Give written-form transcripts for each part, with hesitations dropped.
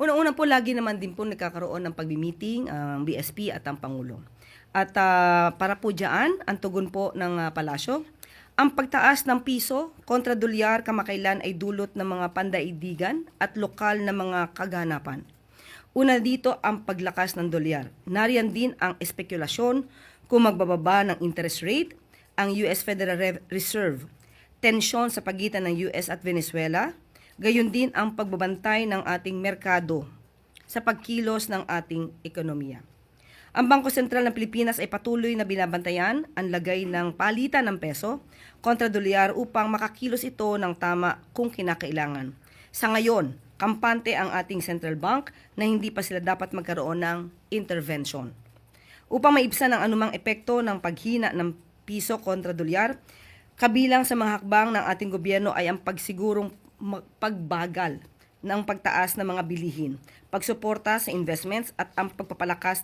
Unang-una po, lagi naman din po nagkakaroon ng pagmi-meeting ang BSP at ang Pangulo. At para po dyan, ang tugon po ng palasyo, ang pagtaas ng piso kontra dolyar kamakailan ay dulot ng mga pandaigdigan at lokal na mga kaganapan. Una dito ang paglakas ng dolyar. Nariyan din ang espekulasyon kung magbababa ng interest rate ang US Federal Reserve, tensyon sa pagitan ng US at Venezuela, gayon din ang pagbabantay ng ating merkado sa pagkilos ng ating ekonomiya. Ang Bangko Sentral ng Pilipinas ay patuloy na binabantayan ang lagay ng palitan ng peso kontra dolyar upang makakilos ito ng tama kung kinakailangan. Sa ngayon, kampante ang ating central bank na hindi pa sila dapat magkaroon ng intervention. Upang maibsan ang anumang epekto ng paghina ng piso kontra dolyar, kabilang sa mga hakbang ng ating gobyerno ay ang pagsigurong pagbagal ng pagtaas ng mga bilihin, pagsuporta sa investments at ang pagpapalakas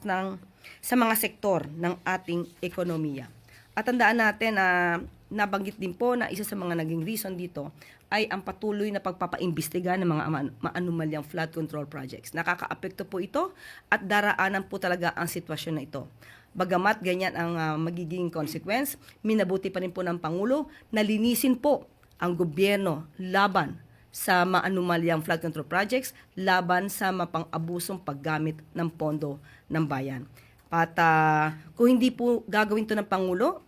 sa mga sektor ng ating ekonomiya. At tandaan natin na nabanggit din po na isa sa mga naging reason dito ay ang patuloy na pagpapaimbestiga ng mga maanumalyang flood control projects. Nakakaapekto po ito at daraanan po talaga ang sitwasyon na ito. Bagamat ganyan ang magiging consequence, minabuti pa rin po ng Pangulo na linisin po ang gobyerno laban sa maanumalyang flood control projects, laban sa mapang-abusong paggamit ng pondo ng bayan. At kung hindi po gagawin ito ng Pangulo,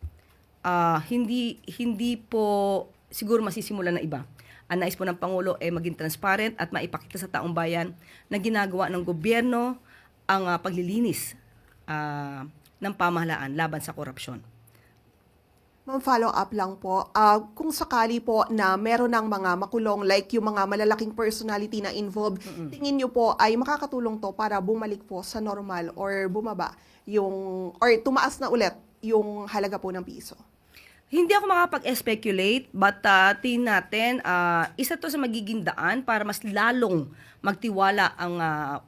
hindi po siguro masisimulan na iba. Ang nais po ng Pangulo ay maging transparent at maipakita sa taong bayan na ginagawa ng gobyerno ang paglilinis ng pamahalaan laban sa korupsyon. Follow up lang po, kung sakali po na meron ng mga makulong like yung mga malalaking personality na involved, tingin nyo po ay makakatulong to para bumalik po sa normal or bumaba or tumaas na ulit yung halaga po ng piso? Hindi ako makapag-speculate, but tingin natin, isa to sa magiging daan para mas lalong magtiwala ang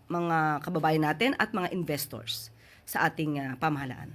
mga kababayan natin at mga investors sa ating pamahalaan.